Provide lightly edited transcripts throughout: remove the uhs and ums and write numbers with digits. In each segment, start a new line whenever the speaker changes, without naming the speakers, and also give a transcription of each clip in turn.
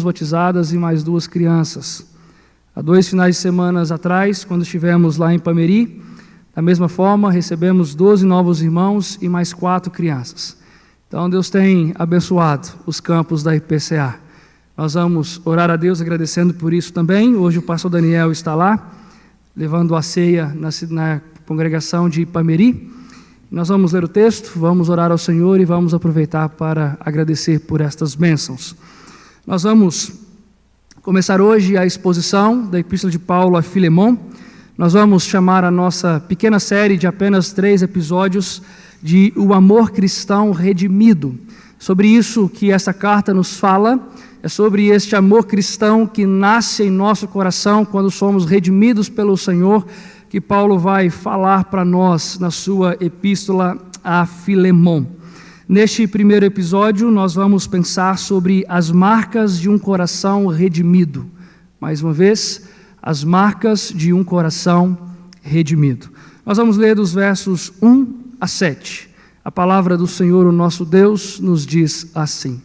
batizadas e mais 2 crianças. Há 2 finais de semana atrás, quando estivemos lá em Pameri, da mesma forma, recebemos 12 novos irmãos e mais 4 crianças. Então, Deus tem abençoado os campos da IPCA. Nós vamos orar a Deus agradecendo por isso também. Hoje o pastor Daniel está lá, levando a ceia na congregação de Pameri. Nós vamos ler o texto, vamos orar ao Senhor e vamos aproveitar para agradecer por estas bênçãos. Nós vamos começar hoje a exposição da Epístola de Paulo a Filemon. Nós vamos chamar a nossa pequena série de apenas 3 episódios de O Amor Cristão Redimido. Sobre isso que essa carta nos fala, é sobre este amor cristão que nasce em nosso coração quando somos redimidos pelo Senhor, que Paulo vai falar para nós na sua Epístola a Filemon. Neste primeiro episódio, nós vamos pensar sobre as marcas de um coração redimido. Mais uma vez, as marcas de um coração redimido. Nós vamos ler dos versos 1 a 7. A palavra do Senhor, o nosso Deus, nos diz assim.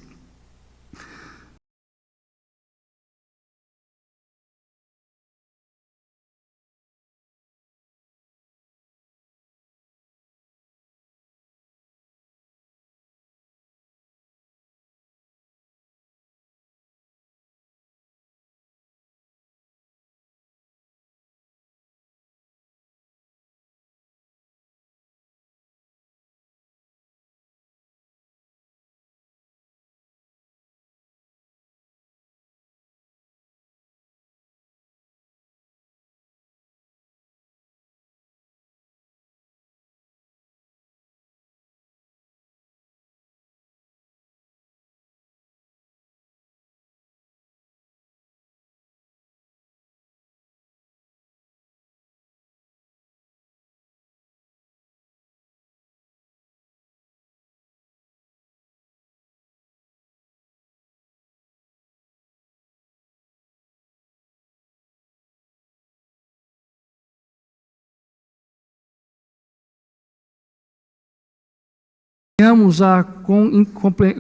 Venhamos a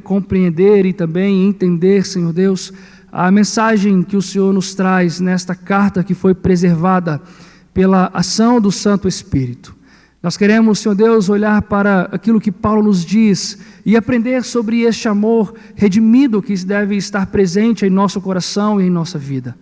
compreender e também entender, Senhor Deus, a mensagem que o Senhor nos traz nesta carta que foi preservada pela ação do Santo Espírito. Nós queremos, Senhor Deus, olhar para aquilo que Paulo nos diz e aprender sobre este amor redimido que deve estar presente em nosso coração e em nossa vida.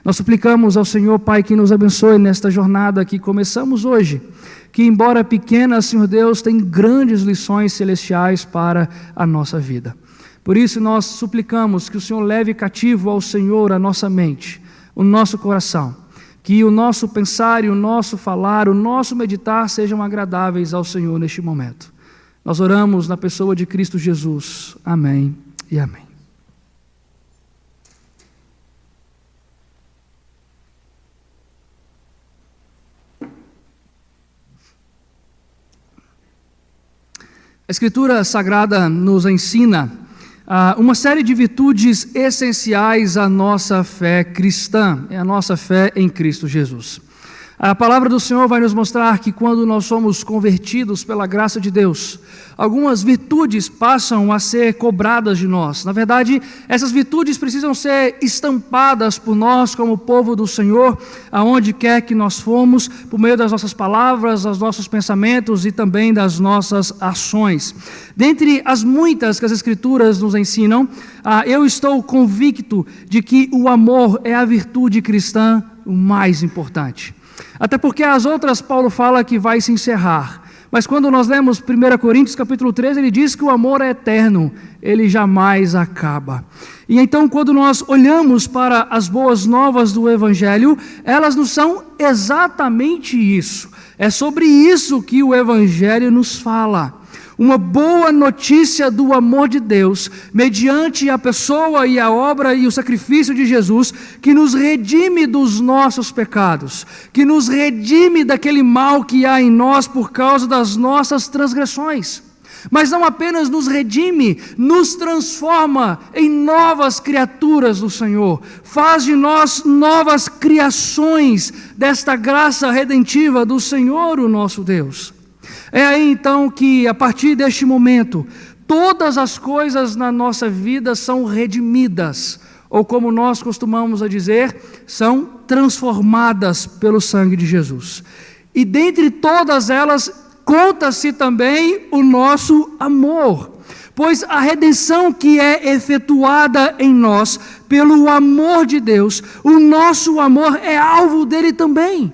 Nós suplicamos ao Senhor, Pai, que nos abençoe nesta jornada que começamos hoje, que embora pequena, Senhor Deus, tem grandes lições celestiais para a nossa vida. Por isso nós suplicamos que o Senhor leve cativo ao Senhor a nossa mente, o nosso coração, que o nosso pensar e o nosso falar, o nosso meditar sejam agradáveis ao Senhor neste momento. Nós oramos na pessoa de Cristo Jesus. Amém e amém. A Escritura Sagrada nos ensina uma série de virtudes essenciais à nossa fé cristã, a nossa fé em Cristo Jesus. A palavra do Senhor vai nos mostrar que quando nós somos convertidos pela graça de Deus, algumas virtudes passam a ser cobradas de nós. Na verdade, essas virtudes precisam ser estampadas por nós como povo do Senhor, aonde quer que nós formos, por meio das nossas palavras, dos nossos pensamentos e também das nossas ações. Dentre as muitas que as Escrituras nos ensinam, eu estou convicto de que o amor é a virtude cristã mais importante. Até porque as outras Paulo fala que vai se encerrar. Mas quando nós lemos 1 Coríntios capítulo 13, ele diz que o amor é eterno, ele jamais acaba. E então quando nós olhamos para as boas novas do Evangelho, elas nos são exatamente isso. É sobre isso que o Evangelho nos fala. Uma boa notícia do amor de Deus, mediante a pessoa e a obra e o sacrifício de Jesus, que nos redime dos nossos pecados, que nos redime daquele mal que há em nós por causa das nossas transgressões. Mas não apenas nos redime, nos transforma em novas criaturas do Senhor, faz de nós novas criações desta graça redentiva do Senhor, o nosso Deus. É aí então que, a partir deste momento, todas as coisas na nossa vida são redimidas, ou como nós costumamos a dizer, são transformadas pelo sangue de Jesus. E dentre todas elas, conta-se também o nosso amor, pois a redenção que é efetuada em nós pelo amor de Deus, o nosso amor é alvo dele também.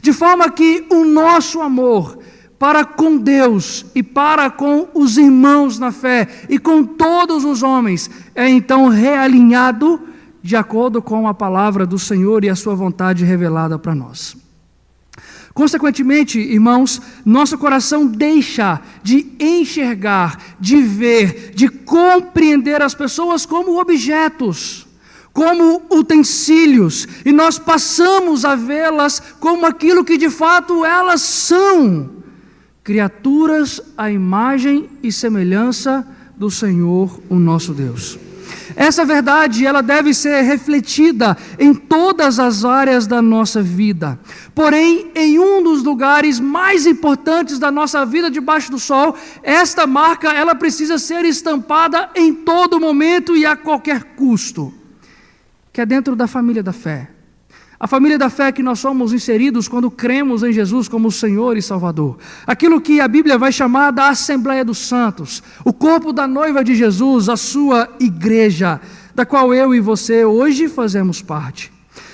De forma que o nosso amor para com Deus e para com os irmãos na fé e com todos os homens é então realinhado de acordo com a palavra do Senhor e a sua vontade revelada para nós. Consequentemente, irmãos, nosso coração deixa de enxergar, de ver, de compreender as pessoas como objetos, como utensílios, e nós passamos a vê-las como aquilo que de fato elas são, criaturas à imagem e semelhança do Senhor, o nosso Deus. Essa verdade, ela deve ser refletida em todas as áreas da nossa vida. Porém, em um dos lugares mais importantes da nossa vida debaixo do sol, esta marca, ela precisa ser estampada em todo momento e a qualquer custo, que é dentro da família da fé. A família da fé que nós somos inseridos quando cremos em Jesus como Senhor e Salvador. Aquilo que a Bíblia vai chamar da Assembleia dos Santos, o corpo da noiva de Jesus, a sua igreja, da qual eu e você hoje fazemos parte.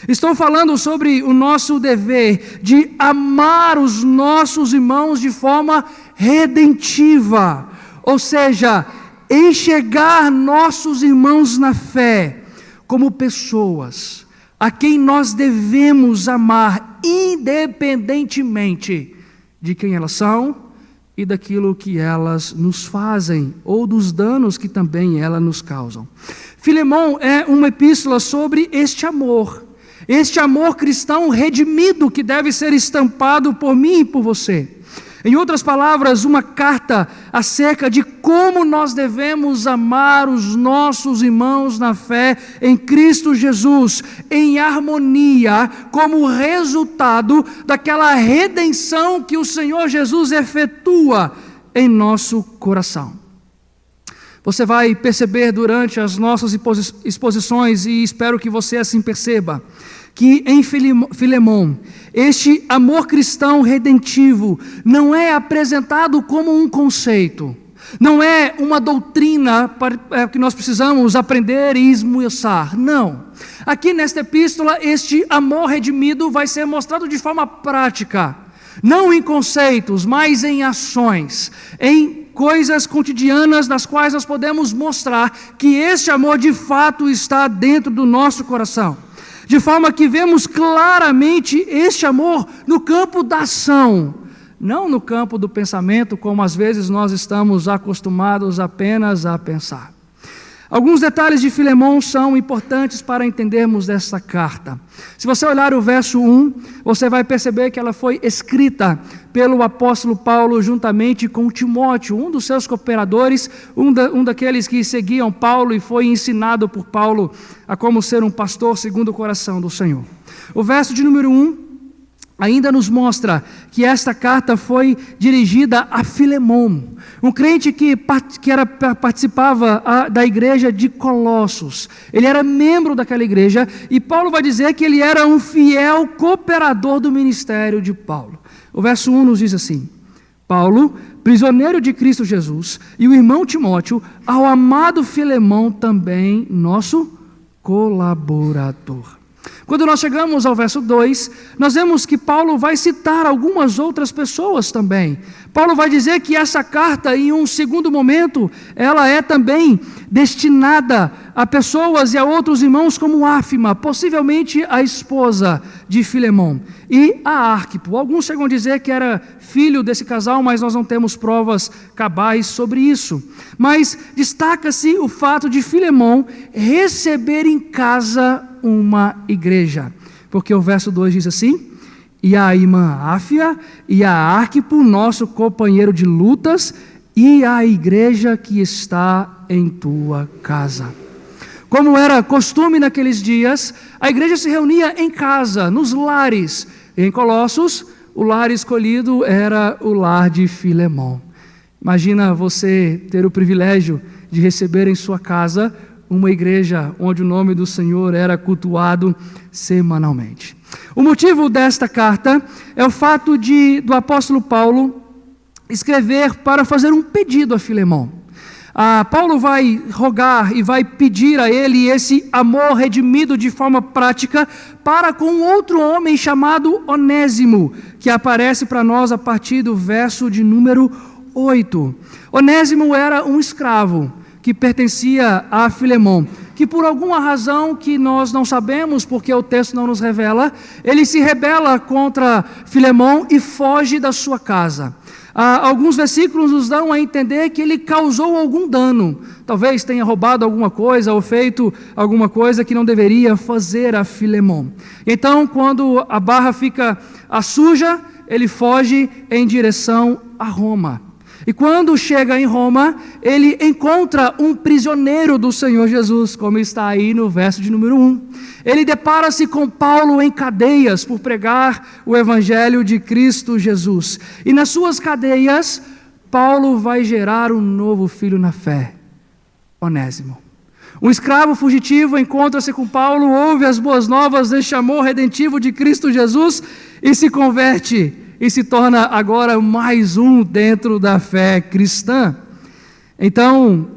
Estou falando sobre o nosso dever de amar os nossos irmãos de forma redentiva, ou seja, enxergar nossos irmãos na fé como pessoas a quem nós devemos amar independentemente de quem elas são e daquilo que elas nos fazem ou dos danos que também elas nos causam. Filemão é uma epístola sobre este amor cristão redimido que deve ser estampado por mim e por você. Em outras palavras, uma carta acerca de como nós devemos amar os nossos irmãos na fé em Cristo Jesus, em harmonia, como resultado daquela redenção que o Senhor Jesus efetua em nosso coração. Você vai perceber durante as nossas exposições, e espero que você assim perceba, que em Filemão, este amor cristão redentivo não é apresentado como um conceito, não é uma doutrina que nós precisamos aprender e esmiuçar, não. Aqui nesta epístola, este amor redimido vai ser mostrado de forma prática, não em conceitos, mas em ações, em coisas cotidianas nas quais nós podemos mostrar que este amor de fato está dentro do nosso coração. De forma que vemos claramente este amor no campo da ação, não no campo do pensamento, como às vezes nós estamos acostumados apenas a pensar. Alguns detalhes de Filemão são importantes para entendermos essa carta. Se você olhar o verso 1, você vai perceber que ela foi escrita pelo apóstolo Paulo juntamente com Timóteo, um dos seus cooperadores, um daqueles que seguiam Paulo e foi ensinado por Paulo a como ser um pastor segundo o coração do Senhor. O verso de número 1 ainda nos mostra que esta carta foi dirigida a Filemão, um crente que participava da igreja de Colossos. Ele era membro daquela igreja e Paulo vai dizer que ele era um fiel cooperador do ministério de Paulo. O verso 1 nos diz assim: Paulo, prisioneiro de Cristo Jesus, e o irmão Timóteo, ao amado Filemão também, nosso colaborador. Quando nós chegamos ao verso 2, nós vemos que Paulo vai citar algumas outras pessoas também. Paulo vai dizer que essa carta, em um segundo momento, ela é também destinada a pessoas e a outros irmãos como Áfima, possivelmente a esposa de Filemão, e a Arquipo. Alguns chegam a dizer que era filho desse casal, mas nós não temos provas cabais sobre isso. Mas destaca-se o fato de Filemão receber em casa uma igreja, porque o verso 2 diz assim: e a irmã Áfia e a Arquipo, nosso companheiro de lutas, e a igreja que está em tua casa. Como era costume naqueles dias, a igreja se reunia em casa, nos lares. Em Colossos, o lar escolhido era o lar de Filemão. Imagina você ter o privilégio de receber em sua casa uma igreja onde o nome do Senhor era cultuado semanalmente. O motivo desta carta é o fato do apóstolo Paulo escrever para fazer um pedido a Filemão. Paulo vai rogar e vai pedir a ele esse amor redimido de forma prática para com outro homem chamado Onésimo, que aparece para nós a partir do verso de número 8. Onésimo era um escravo que pertencia a Filemão, que por alguma razão que nós não sabemos, porque o texto não nos revela, ele se rebela contra Filemão e foge da sua casa. Alguns versículos nos dão a entender que ele causou algum dano, talvez tenha roubado alguma coisa ou feito alguma coisa que não deveria fazer a Filemão. Então, quando a barra fica suja, ele foge em direção a Roma. E quando chega em Roma, ele encontra um prisioneiro do Senhor Jesus, como está aí no verso de número 1. Ele depara-se com Paulo em cadeias por pregar o evangelho de Cristo Jesus. E nas suas cadeias, Paulo vai gerar um novo filho na fé, Onésimo. Um escravo fugitivo encontra-se com Paulo, ouve as boas novas deste amor redentivo de Cristo Jesus e se converte. E se torna agora mais um dentro da fé cristã. Então,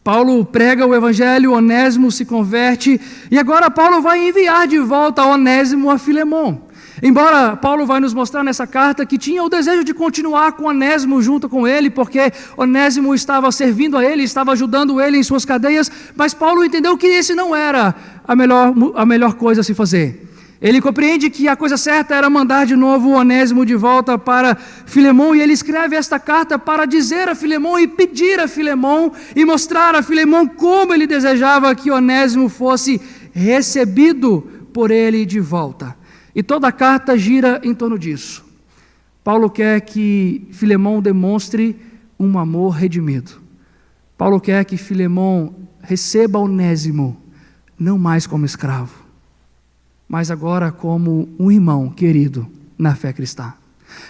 Paulo prega o evangelho, Onésimo se converte, e agora Paulo vai enviar de volta Onésimo a Filemão. Embora Paulo vai nos mostrar nessa carta que tinha o desejo de continuar com Onésimo junto com ele, porque Onésimo estava servindo a ele, estava ajudando ele em suas cadeias, mas Paulo entendeu que esse não era a melhor coisa a se fazer. Ele compreende que a coisa certa era mandar de novo o Onésimo de volta para Filemão, e ele escreve esta carta para dizer a Filemão e pedir a Filemão e mostrar a Filemão como ele desejava que Onésimo fosse recebido por ele de volta. E toda a carta gira em torno disso. Paulo quer que Filemão demonstre um amor redimido. Paulo quer que Filemão receba Onésimo, não mais como escravo, mas agora como um irmão querido na fé cristã.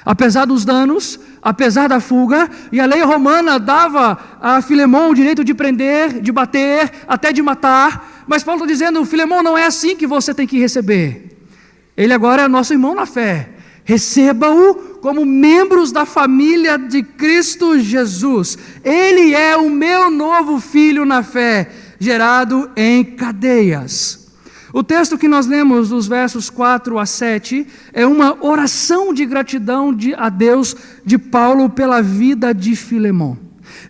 Apesar dos danos, apesar da fuga, e a lei romana dava a Filemão o direito de prender, de bater, até de matar, mas Paulo está dizendo, Filemão, não é assim que você tem que receber. Ele agora é nosso irmão na fé. Receba-o como membros da família de Cristo Jesus. Ele é o meu novo filho na fé, gerado em cadeias. O texto que nós lemos, dos versos 4 a 7, é uma oração de gratidão a Deus de Paulo pela vida de Filemão.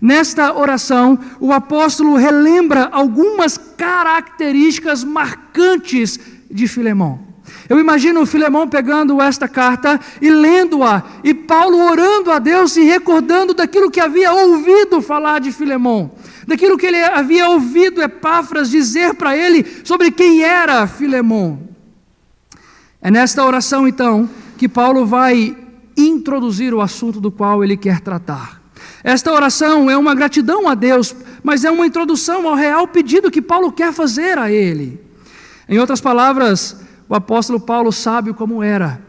Nesta oração, o apóstolo relembra algumas características marcantes de Filemão. Eu imagino Filemão pegando esta carta e lendo-a, e Paulo orando a Deus e recordando daquilo que havia ouvido falar de Filemão, daquilo que ele havia ouvido Epáfras dizer para ele sobre quem era Filemão. É nesta oração, então, que Paulo vai introduzir o assunto do qual ele quer tratar. Esta oração é uma gratidão a Deus, mas é uma introdução ao real pedido que Paulo quer fazer a ele. Em outras palavras, o apóstolo Paulo, sábio como era,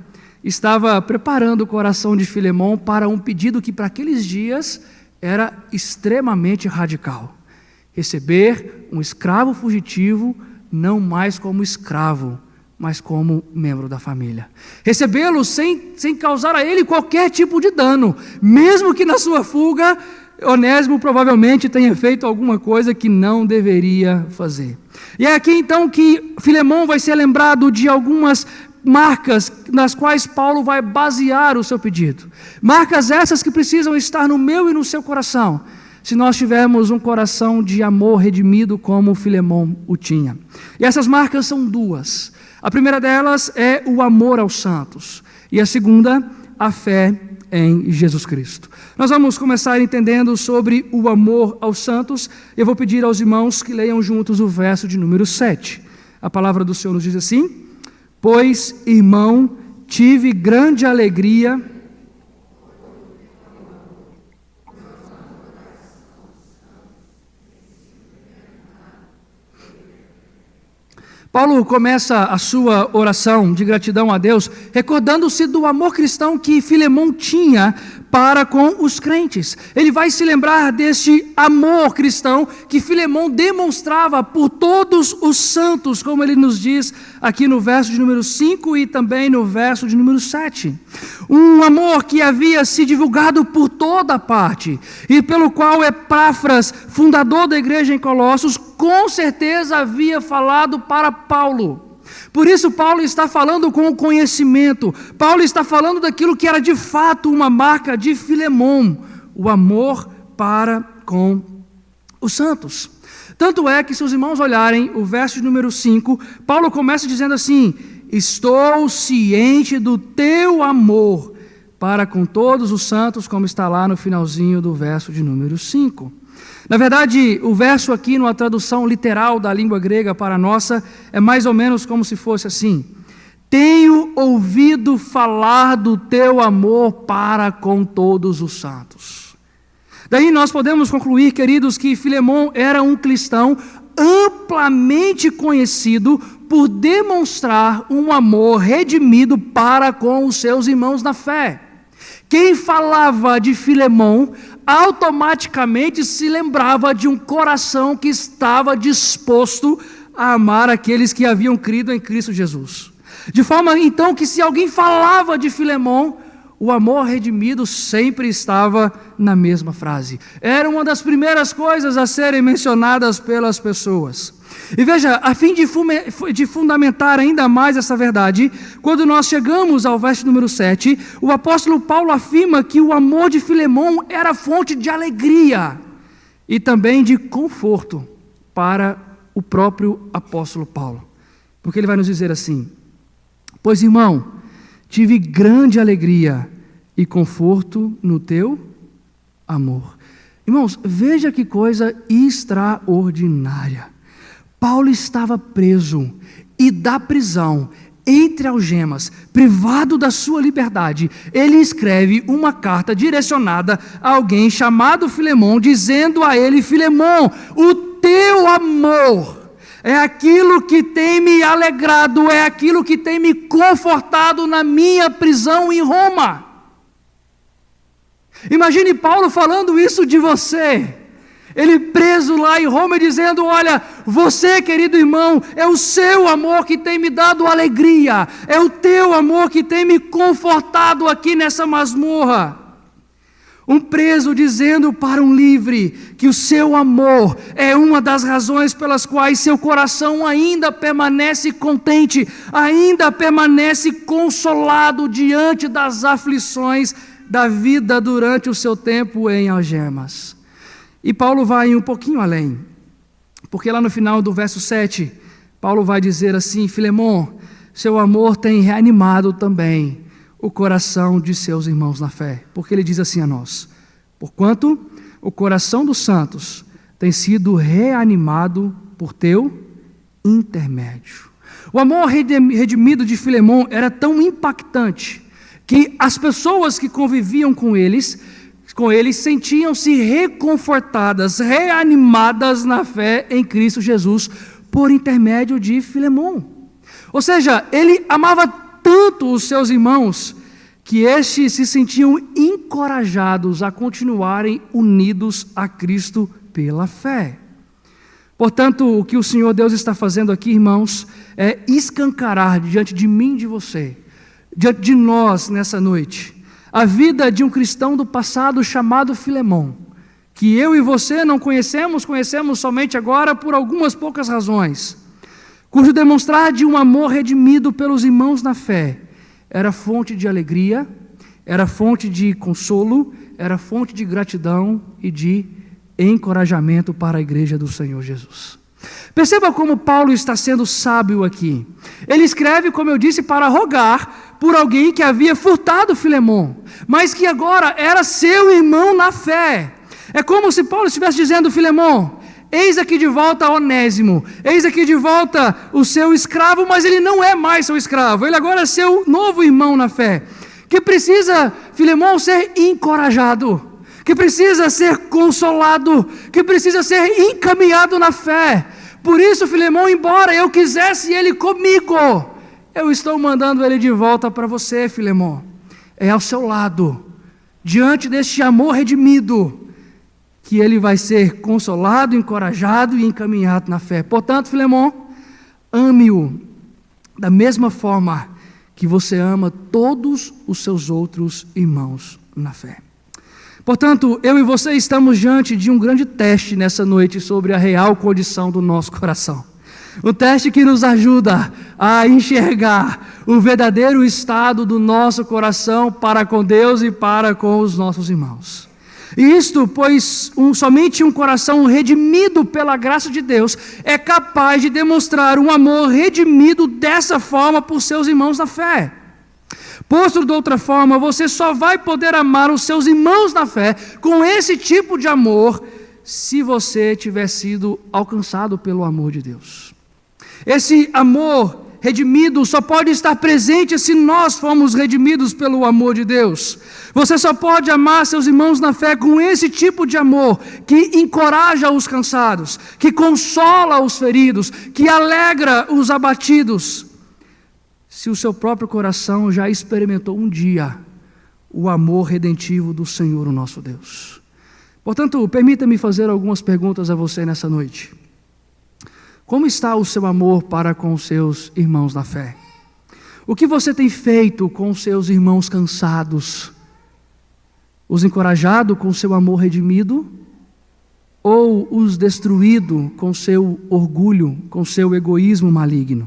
estava preparando o coração de Filemão para um pedido que para aqueles dias era extremamente radical: receber um escravo fugitivo não mais como escravo, mas como membro da família. Recebê-lo sem causar a ele qualquer tipo de dano, mesmo que na sua fuga Onésimo provavelmente tenha feito alguma coisa que não deveria fazer. E é aqui então que Filemão vai ser lembrado de algumas marcas nas quais Paulo vai basear o seu pedido. Marcas essas que precisam estar no meu e no seu coração, se nós tivermos um coração de amor redimido como Filemão o tinha. E essas marcas são duas. A primeira delas é o amor aos santos, e a segunda, a fé em Jesus Cristo. Nós vamos começar entendendo sobre o amor aos santos. Eu vou pedir aos irmãos que leiam juntos o verso de número 7. A palavra do Senhor nos diz assim: pois, irmão, tive grande alegria. Paulo começa a sua oração de gratidão a Deus, recordando-se do amor cristão que Filemão tinha para com os crentes. Ele vai se lembrar deste amor cristão que Filemão demonstrava por todos os santos, como ele nos diz aqui no verso de número 5 e também no verso de número 7. Um amor que havia se divulgado por toda parte e pelo qual Epáfras, fundador da igreja em Colossos, com certeza havia falado para Paulo. Por isso Paulo está falando com o conhecimento, Paulo está falando daquilo que era de fato uma marca de Filemão, o amor para com os santos. Tanto é que se os irmãos olharem o verso de número 5, Paulo começa dizendo assim: estou ciente do teu amor para com todos os santos, como está lá no finalzinho do verso de número 5. Na verdade, o verso aqui, numa tradução literal da língua grega para a nossa, é mais ou menos como se fosse assim: tenho ouvido falar do teu amor para com todos os santos. Daí nós podemos concluir, queridos, que Filemão era um cristão amplamente conhecido por demonstrar um amor redimido para com os seus irmãos na fé. Quem falava de Filemão automaticamente se lembrava de um coração que estava disposto a amar aqueles que haviam crido em Cristo Jesus. De forma então que se alguém falava de Filemão, o amor redimido sempre estava na mesma frase. Era uma das primeiras coisas a serem mencionadas pelas pessoas. E veja, a fim de fundamentar ainda mais essa verdade, quando nós chegamos ao verso número 7, o apóstolo Paulo afirma que o amor de Filemão era fonte de alegria e também de conforto para o próprio apóstolo Paulo. Porque ele vai nos dizer assim: pois, irmão, tive grande alegria e conforto no teu amor. Irmãos, veja que coisa extraordinária. Paulo estava preso e da prisão, entre algemas, privado da sua liberdade. Ele escreve uma carta direcionada a alguém chamado Filemão, dizendo a ele: Filemão, o teu amor é aquilo que tem me alegrado, é aquilo que tem me confortado na minha prisão em Roma. Imagine Paulo falando isso de você. Ele preso lá em Roma dizendo: olha, você, querido irmão, é o seu amor que tem me dado alegria, é o teu amor que tem me confortado aqui nessa masmorra. Um preso dizendo para um livre que o seu amor é uma das razões pelas quais seu coração ainda permanece contente, ainda permanece consolado diante das aflições da vida durante o seu tempo em algemas. E Paulo vai um pouquinho além, porque lá no final do verso 7, Paulo vai dizer assim: Filemão, seu amor tem reanimado também o coração de seus irmãos na fé. Porque ele diz assim a nós: porquanto o coração dos santos tem sido reanimado por teu intermédio. O amor redimido de Filemão era tão impactante que as pessoas que conviviam com eles sentiam-se reconfortadas, reanimadas na fé em Cristo Jesus por intermédio de Filemão. Ou seja, ele amava tanto os seus irmãos que estes se sentiam encorajados a continuarem unidos a Cristo pela fé. Portanto, o que o Senhor Deus está fazendo aqui, irmãos, é escancarar diante de mim e de você, diante de nós nessa noite, a vida de um cristão do passado chamado Filemão, que eu e você não conhecemos somente agora por algumas poucas razões, cujo demonstrar de um amor redimido pelos irmãos na fé era fonte de alegria, era fonte de consolo, era fonte de gratidão e de encorajamento para a igreja do Senhor Jesus. Perceba como Paulo está sendo sábio aqui. Ele escreve, como eu disse, para rogar por alguém que havia furtado Filemão, mas que agora era seu irmão na fé. É como se Paulo estivesse dizendo: Filemão, eis aqui de volta Onésimo, eis aqui de volta o seu escravo, mas ele não é mais seu escravo, ele agora é seu novo irmão na fé, que precisa, Filemão, ser encorajado, que precisa ser consolado, que precisa ser encaminhado na fé. Por isso, Filemão, embora eu quisesse ele comigo, eu estou mandando ele de volta para você, Filemão. É ao seu lado diante deste amor redimido, que ele vai ser consolado, encorajado e encaminhado na fé. Portanto, Filemon, ame-o da mesma forma que você ama todos os seus outros irmãos na fé. Portanto, eu e você estamos diante de um grande teste nessa noite sobre a real condição do nosso coração. Um teste que nos ajuda a enxergar o verdadeiro estado do nosso coração para com Deus e para com os nossos irmãos. E isto, pois somente um coração redimido pela graça de Deus é capaz de demonstrar um amor redimido dessa forma por seus irmãos na fé. Posto de outra forma, você só vai poder amar os seus irmãos na fé com esse tipo de amor se você tiver sido alcançado pelo amor de Deus. Esse amor redimido só pode estar presente se nós formos redimidos pelo amor de Deus. Você só pode amar seus irmãos na fé com esse tipo de amor que encoraja os cansados, que consola os feridos, que alegra os abatidos. Se o seu próprio coração já experimentou um dia o amor redentivo do Senhor, o nosso Deus. Portanto, permita-me fazer algumas perguntas a você nessa noite. Como está o seu amor para com os seus irmãos na fé? O que você tem feito com os seus irmãos cansados? Os encorajado com seu amor redimido? Ou os destruído com seu orgulho, com seu egoísmo maligno?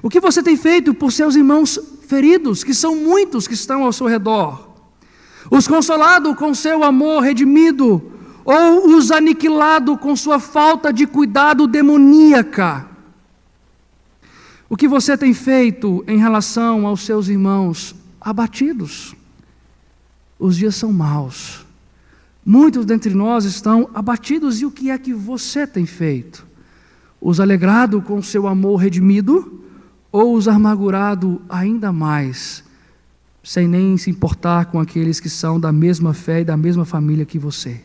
O que você tem feito por seus irmãos feridos, que são muitos que estão ao seu redor? Os consolado com seu amor redimido, ou os aniquilado com sua falta de cuidado demoníaca? O que você tem feito em relação aos seus irmãos abatidos? Os dias são maus. Muitos dentre nós estão abatidos, e o que é que você tem feito? Os alegrado com seu amor redimido, ou os amargurado ainda mais, sem nem se importar com aqueles que são da mesma fé e da mesma família que você?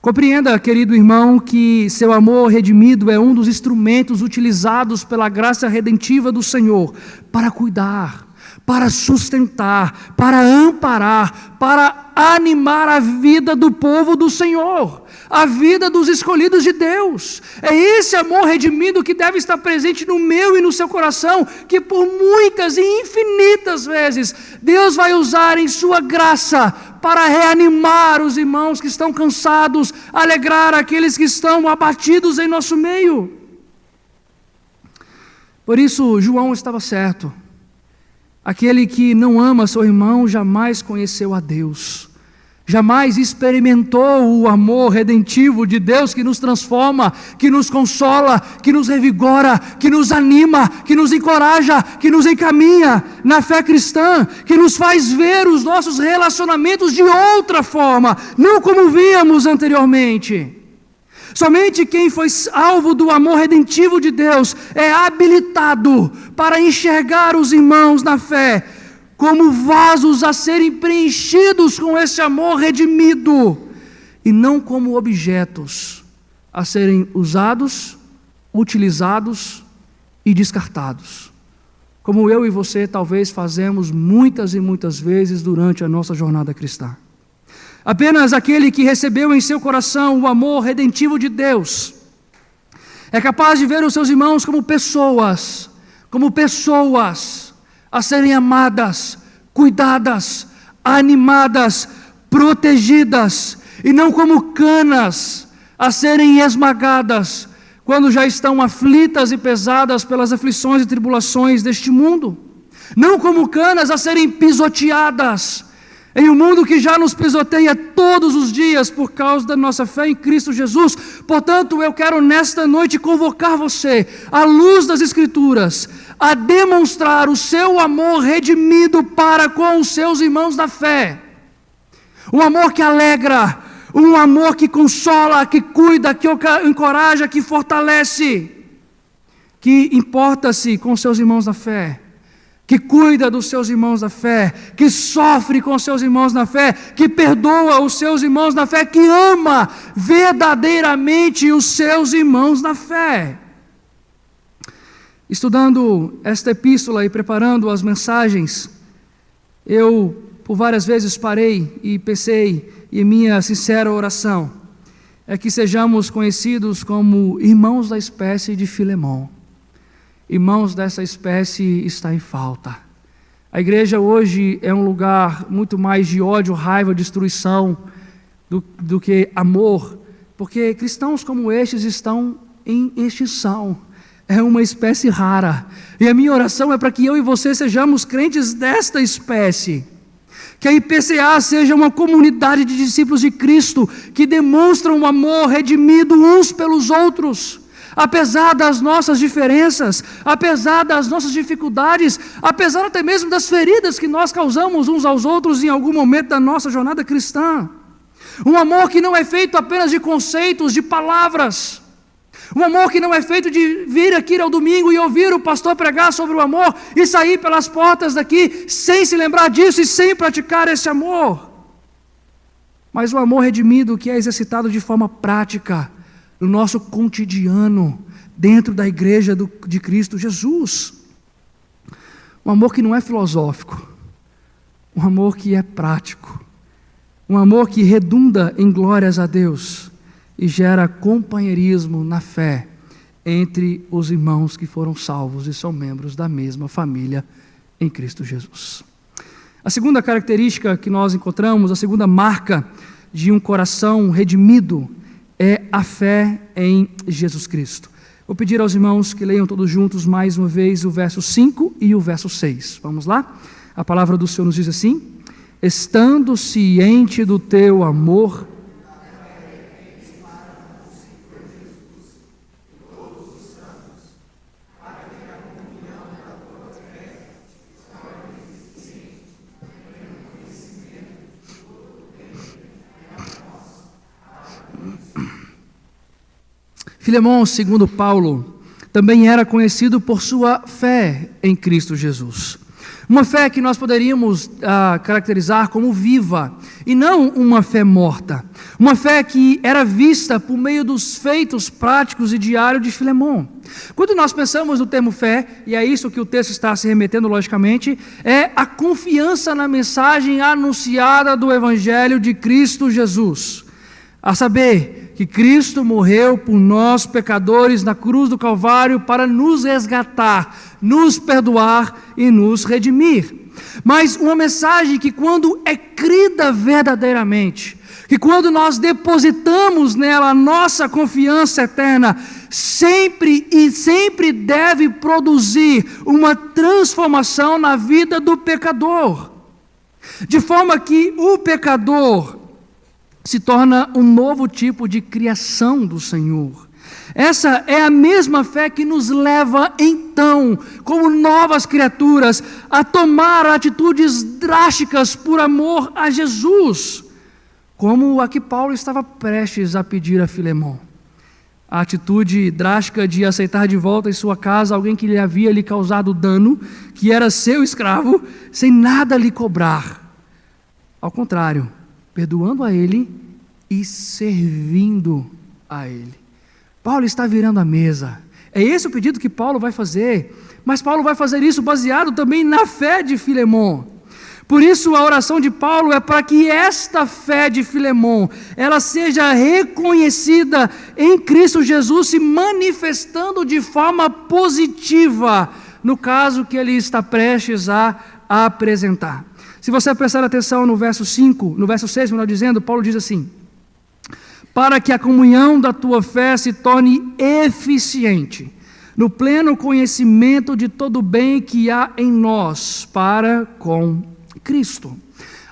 Compreenda, querido irmão, que seu amor redimido é um dos instrumentos utilizados pela graça redentiva do Senhor para cuidar, para sustentar, para amparar, para animar a vida do povo do Senhor, a vida dos escolhidos de Deus. É esse amor redimido que deve estar presente no meu e no seu coração, que por muitas e infinitas vezes Deus vai usar em sua graça para reanimar os irmãos que estão cansados, alegrar aqueles que estão abatidos em nosso meio. Por isso, João estava certo. Aquele que não ama seu irmão jamais conheceu a Deus, jamais experimentou o amor redentivo de Deus que nos transforma, que nos consola, que nos revigora, que nos anima, que nos encoraja, que nos encaminha na fé cristã, que nos faz ver os nossos relacionamentos de outra forma, não como víamos anteriormente. Somente quem foi alvo do amor redentivo de Deus é habilitado para enxergar os irmãos na fé como vasos a serem preenchidos com esse amor redimido, e não como objetos a serem usados, utilizados e descartados, como eu e você talvez fazemos muitas e muitas vezes durante a nossa jornada cristã. Apenas aquele que recebeu em seu coração o amor redentivo de Deus é capaz de ver os seus irmãos como pessoas a serem amadas, cuidadas, animadas, protegidas, e não como canas a serem esmagadas quando já estão aflitas e pesadas pelas aflições e tribulações deste mundo, não como canas a serem pisoteadas em um mundo que já nos pisoteia todos os dias por causa da nossa fé em Cristo Jesus. Portanto, eu quero nesta noite convocar você, à luz das Escrituras, a demonstrar o seu amor redimido para com os seus irmãos da fé. Um amor que alegra, um amor que consola, que cuida, que encoraja, que fortalece, que importa-se com seus irmãos da fé, que cuida dos seus irmãos da fé, que sofre com seus irmãos na fé, que perdoa os seus irmãos na fé, que ama verdadeiramente os seus irmãos na fé. Estudando esta epístola e preparando as mensagens, eu por várias vezes parei e pensei, e minha sincera oração é que sejamos conhecidos como irmãos da espécie de Filemão. Irmãos dessa espécie está em falta. A igreja hoje é um lugar muito mais de ódio, raiva, destruição do que amor, porque cristãos como estes estão em extinção. É uma espécie rara. E a minha oração é para que eu e você sejamos crentes desta espécie. Que a IPCA seja uma comunidade de discípulos de Cristo que demonstram um amor redimido uns pelos outros. Apesar das nossas diferenças, apesar das nossas dificuldades, apesar até mesmo das feridas que nós causamos uns aos outros em algum momento da nossa jornada cristã. Um amor que não é feito apenas de conceitos, de palavras. Um amor que não é feito de vir aqui ao domingo e ouvir o pastor pregar sobre o amor e sair pelas portas daqui sem se lembrar disso e sem praticar esse amor. Mas o amor redimido que é exercitado de forma prática no nosso cotidiano, dentro da igreja de Cristo Jesus. Um amor que não é filosófico, um amor que é prático, um amor que redunda em glórias a Deus e gera companheirismo na fé entre os irmãos que foram salvos e são membros da mesma família em Cristo Jesus. A segunda característica que nós encontramos, a segunda marca de um coração redimido, é a fé em Jesus Cristo. Vou pedir aos irmãos que leiam todos juntos mais uma vez o verso 5 e o verso 6. Vamos lá? A palavra do Senhor nos diz assim: estando ciente do teu amor, Filemão, segundo Paulo, também era conhecido por sua fé em Cristo Jesus. Uma fé que nós poderíamos caracterizar como viva, e não uma fé morta. Uma fé que era vista por meio dos feitos práticos e diários de Filemão. Quando nós pensamos no termo fé, e é isso que o texto está se remetendo logicamente, é a confiança na mensagem anunciada do Evangelho de Cristo Jesus. A saber, que Cristo morreu por nós, pecadores, na cruz do Calvário, para nos resgatar, nos perdoar e nos redimir. Mas uma mensagem que, quando é crida verdadeiramente, que quando nós depositamos nela a nossa confiança eterna, sempre deve produzir uma transformação na vida do pecador, de forma que o pecador se torna um novo tipo de criação do Senhor. Essa é a mesma fé que nos leva, então, como novas criaturas, a tomar atitudes drásticas por amor a Jesus, como a que Paulo estava prestes a pedir a Filemão. A atitude drástica de aceitar de volta em sua casa alguém que lhe havia lhe causado dano, que era seu escravo, sem nada lhe cobrar. Ao contrário, perdoando a ele e servindo a ele. Paulo está virando a mesa. É esse o pedido que Paulo vai fazer, mas Paulo vai fazer isso baseado também na fé de Filemão. Por isso a oração de Paulo é para que esta fé de Filemão, ela seja reconhecida em Cristo Jesus, se manifestando de forma positiva, no caso que ele está prestes a apresentar. Se você prestar atenção no verso 5, no verso 6, melhor dizendo, Paulo diz assim: para que a comunhão da tua fé se torne eficiente, no pleno conhecimento de todo o bem que há em nós para com Cristo.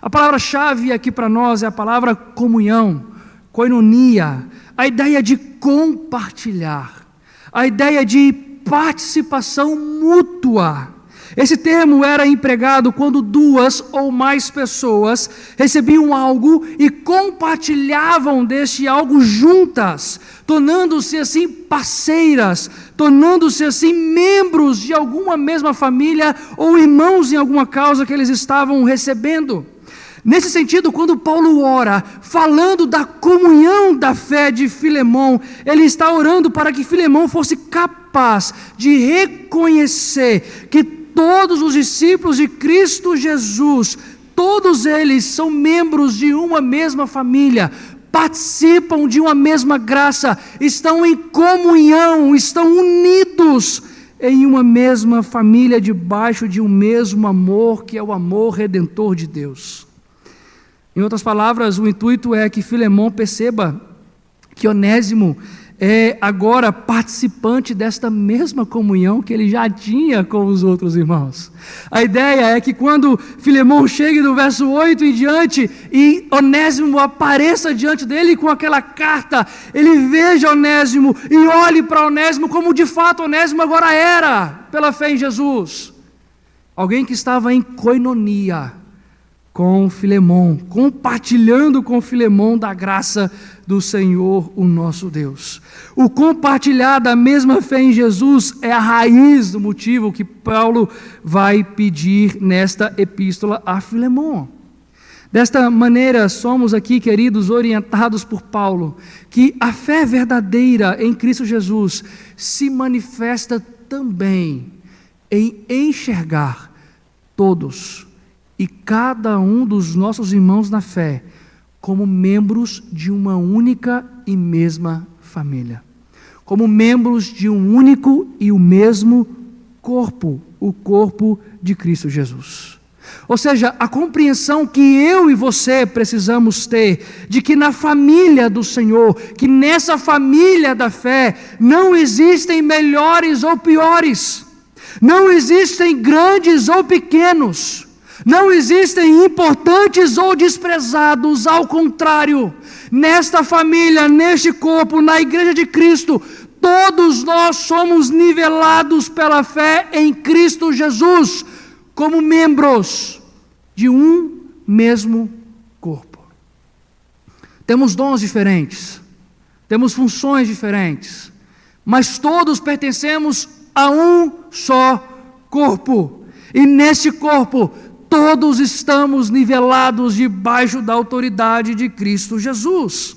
A palavra-chave aqui para nós é a palavra comunhão, koinonia, a ideia de compartilhar, a ideia de participação mútua. Esse termo era empregado quando duas ou mais pessoas recebiam algo e compartilhavam deste algo juntas, tornando-se assim parceiras, tornando-se assim membros de alguma mesma família ou irmãos em alguma causa que eles estavam recebendo. Nesse sentido, quando Paulo ora, falando da comunhão da fé de Filemão, ele está orando para que Filemão fosse capaz de reconhecer que todos os discípulos de Cristo Jesus, todos eles são membros de uma mesma família, participam de uma mesma graça, estão em comunhão, estão unidos em uma mesma família, debaixo de um mesmo amor, que é o amor redentor de Deus. Em outras palavras, o intuito é que Filemão perceba que Onésimo é agora participante desta mesma comunhão que ele já tinha com os outros irmãos. A ideia é que quando Filemão chegue no verso 8 em diante e Onésimo apareça diante dele com aquela carta, ele veja Onésimo e olhe para Onésimo como de fato Onésimo agora era, pela fé em Jesus. Alguém que estava em koinonia com Filemão, compartilhando com Filemão da graça do Senhor, o nosso Deus. O compartilhar da mesma fé em Jesus é a raiz do motivo que Paulo vai pedir nesta epístola a Filemão. Desta maneira, somos aqui, queridos, orientados por Paulo, que a fé verdadeira em Cristo Jesus se manifesta também em enxergar todos e cada um dos nossos irmãos na fé como membros de uma única e mesma família, como membros de um único e o mesmo corpo, o corpo de Cristo Jesus. Ou seja, a compreensão que eu e você precisamos ter de que na família do Senhor, que nessa família da fé, não existem melhores ou piores, não existem grandes ou pequenos, não existem importantes ou desprezados, ao contrário, nesta família, neste corpo, na igreja de Cristo, todos nós somos nivelados pela fé em Cristo Jesus, como membros de um mesmo corpo. Temos dons diferentes, temos funções diferentes, mas todos pertencemos a um só corpo, e neste corpo, todos estamos nivelados debaixo da autoridade de Cristo Jesus.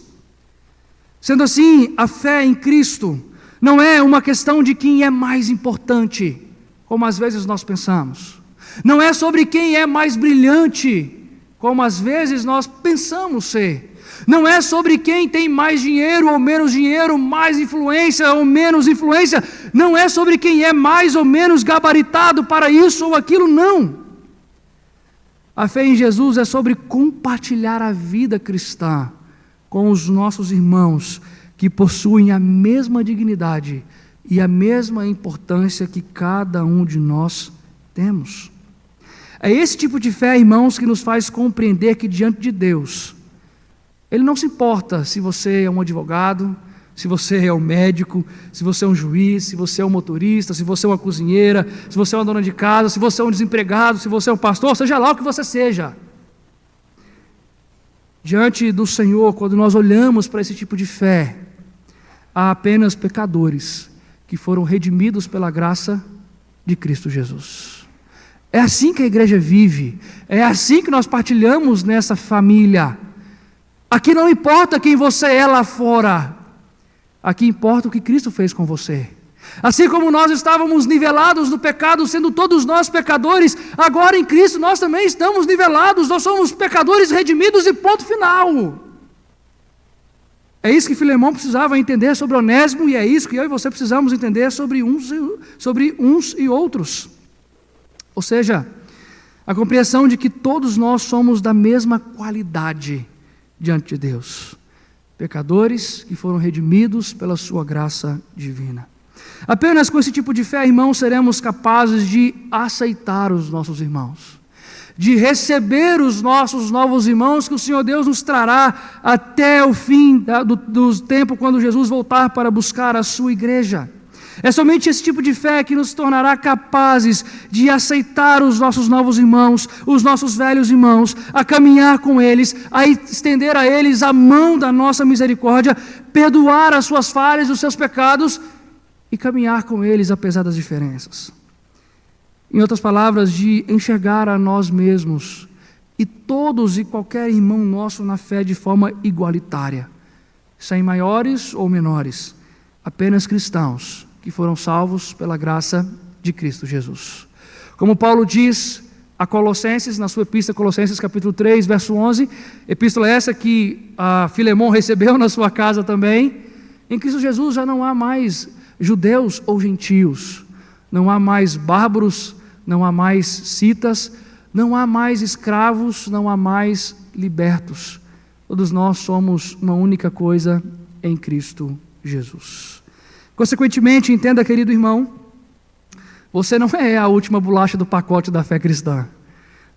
Sendo assim, a fé em Cristo não é uma questão de quem é mais importante, como às vezes nós pensamos. Não é sobre quem é mais brilhante, como às vezes nós pensamos ser. Não é sobre quem tem mais dinheiro ou menos dinheiro, mais influência ou menos influência. Não é sobre quem é mais ou menos gabaritado para isso ou aquilo, não. A fé em Jesus é sobre compartilhar a vida cristã com os nossos irmãos que possuem a mesma dignidade e a mesma importância que cada um de nós temos. É esse tipo de fé, irmãos, que nos faz compreender que diante de Deus, Ele não se importa se você é um advogado, se você é um médico, se você é um juiz, se você é um motorista, se você é uma cozinheira, se você é uma dona de casa, se você é um desempregado, se você é um pastor, seja lá o que você seja. Diante do Senhor, quando nós olhamos para esse tipo de fé, há apenas pecadores que foram redimidos pela graça de Cristo Jesus. É assim que a igreja vive, é assim que nós partilhamos nessa família. Aqui não importa quem você é lá fora, aqui importa o que Cristo fez com você. Assim como nós estávamos nivelados no pecado, sendo todos nós pecadores, agora em Cristo nós também estamos nivelados, nós somos pecadores redimidos e ponto final. É isso que Filemão precisava entender sobre Onésimo, e é isso que eu e você precisamos entender sobre uns e outros. Ou seja, a compreensão de que todos nós somos da mesma qualidade diante de Deus. Pecadores que foram redimidos pela sua graça divina. Apenas com esse tipo de fé, irmãos, seremos capazes de aceitar os nossos irmãos, de receber os nossos novos irmãos que o Senhor Deus nos trará até o fim do tempo, quando Jesus voltar para buscar a sua igreja. É somente esse tipo de fé que nos tornará capazes de aceitar os nossos novos irmãos, os nossos velhos irmãos, a caminhar com eles, a estender a eles a mão da nossa misericórdia, perdoar as suas falhas, os seus pecados e caminhar com eles apesar das diferenças. Em outras palavras, de enxergar a nós mesmos e todos e qualquer irmão nosso na fé de forma igualitária, sem maiores ou menores, apenas cristãos que foram salvos pela graça de Cristo Jesus. Como Paulo diz, a Colossenses, na sua epístola, Colossenses capítulo 3, verso 11, epístola essa que Filemão recebeu na sua casa também. Em Cristo Jesus já não há mais judeus ou gentios, não há mais bárbaros, não há mais citas, não há mais escravos, não há mais libertos. Todos nós somos uma única coisa em Cristo Jesus. Consequentemente, entenda, querido irmão, você não é a última bolacha do pacote da fé cristã.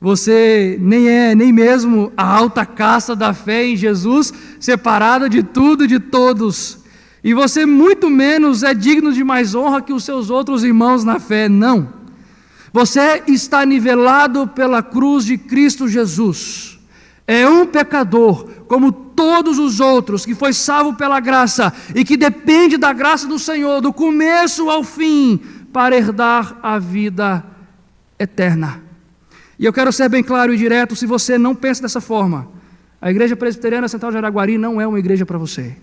Você nem é nem mesmo a alta casta da fé em Jesus, separada de tudo e de todos. E você muito menos é digno de mais honra que os seus outros irmãos na fé, não. Você está nivelado pela cruz de Cristo Jesus. É um pecador, como todos os outros, que foi salvo pela graça e que depende da graça do Senhor, do começo ao fim, para herdar a vida eterna. E eu quero ser bem claro e direto, se você não pensa dessa forma, a Igreja Presbiteriana Central de Araguari não é uma igreja para você.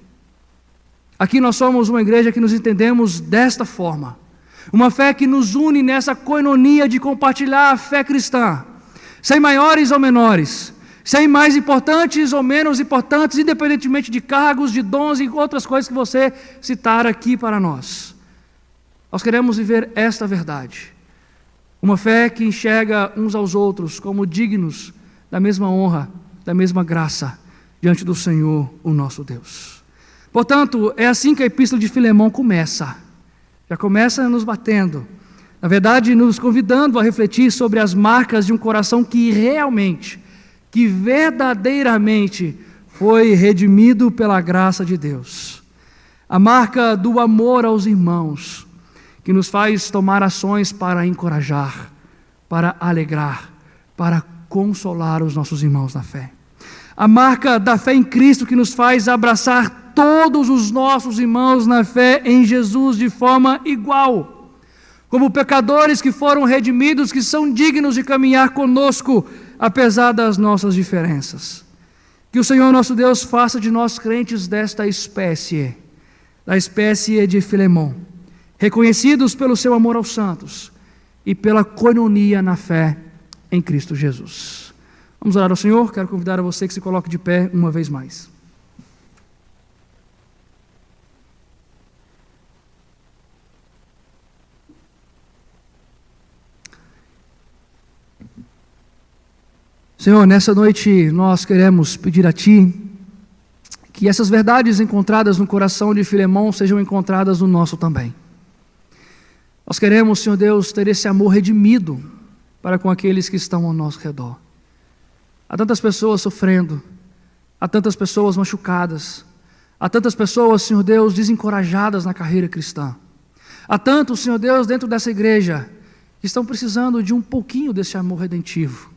Aqui nós somos uma igreja que nos entendemos desta forma. Uma fé que nos une nessa coinonia de compartilhar a fé cristã, sem maiores ou menores, sem mais importantes ou menos importantes, independentemente de cargos, de dons e outras coisas que você citar aqui para nós. Nós queremos viver esta verdade. Uma fé que enxerga uns aos outros como dignos da mesma honra, da mesma graça, diante do Senhor, o nosso Deus. Portanto, é assim que a epístola de Filemão começa. Já começa nos batendo. Na verdade, nos convidando a refletir sobre as marcas de um coração que realmente, que verdadeiramente foi redimido pela graça de Deus. A marca do amor aos irmãos, que nos faz tomar ações para encorajar, para alegrar, para consolar os nossos irmãos na fé. A marca da fé em Cristo, que nos faz abraçar todos os nossos irmãos na fé em Jesus de forma igual, como pecadores que foram redimidos, que são dignos de caminhar conosco, apesar das nossas diferenças. Que o Senhor nosso Deus faça de nós crentes desta espécie, da espécie de Filemão, reconhecidos pelo seu amor aos santos e pela coinonia na fé em Cristo Jesus. Vamos orar ao Senhor. Quero convidar a você que se coloque de pé uma vez mais. Senhor, nessa noite nós queremos pedir a Ti que essas verdades encontradas no coração de Filemão sejam encontradas no nosso também. Nós queremos, Senhor Deus, ter esse amor redimido para com aqueles que estão ao nosso redor. Há tantas pessoas sofrendo, há tantas pessoas machucadas, há tantas pessoas, Senhor Deus, desencorajadas na carreira cristã. Há tantos, Senhor Deus, dentro dessa igreja que estão precisando de um pouquinho desse amor redentivo,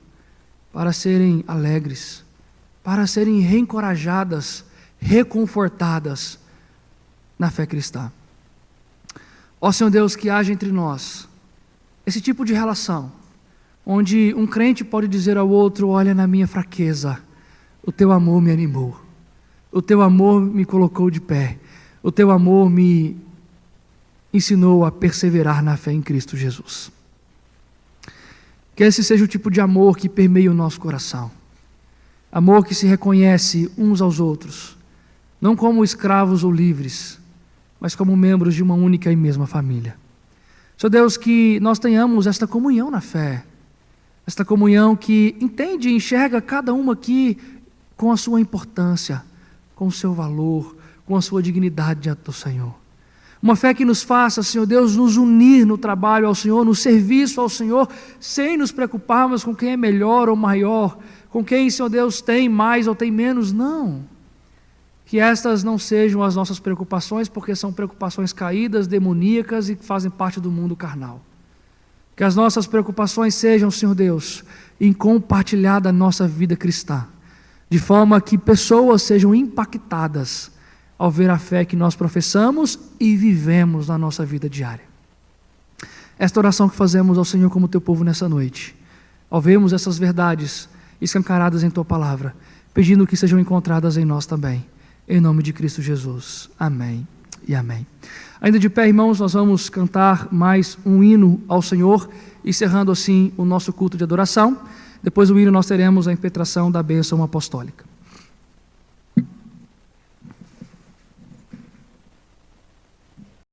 para serem alegres, para serem reencorajadas, reconfortadas na fé cristã. Ó Senhor Deus, que haja entre nós esse tipo de relação, onde um crente pode dizer ao outro: olha, na minha fraqueza, o teu amor me animou, o teu amor me colocou de pé, o teu amor me ensinou a perseverar na fé em Cristo Jesus. Que esse seja o tipo de amor que permeia o nosso coração. Amor que se reconhece uns aos outros, não como escravos ou livres, mas como membros de uma única e mesma família. Senhor Deus, que nós tenhamos esta comunhão na fé, esta comunhão que entende e enxerga cada uma aqui com a sua importância, com o seu valor, com a sua dignidade diante do Senhor. Uma fé que nos faça, Senhor Deus, nos unir no trabalho ao Senhor, no serviço ao Senhor, sem nos preocuparmos com quem é melhor ou maior, com quem, Senhor Deus, tem mais ou tem menos, não. Que estas não sejam as nossas preocupações, porque são preocupações caídas, demoníacas e que fazem parte do mundo carnal. Que as nossas preocupações sejam, Senhor Deus, em compartilhar da nossa vida cristã, de forma que pessoas sejam impactadas ao ver a fé que nós professamos e vivemos na nossa vida diária. Esta oração que fazemos ao Senhor como teu povo nessa noite, ao vermos essas verdades escancaradas em tua palavra, pedindo que sejam encontradas em nós também, em nome de Cristo Jesus. Amém e amém. Ainda de pé, irmãos, nós vamos cantar mais um hino ao Senhor, encerrando assim o nosso culto de adoração. Depois do hino nós teremos a impetração da bênção apostólica.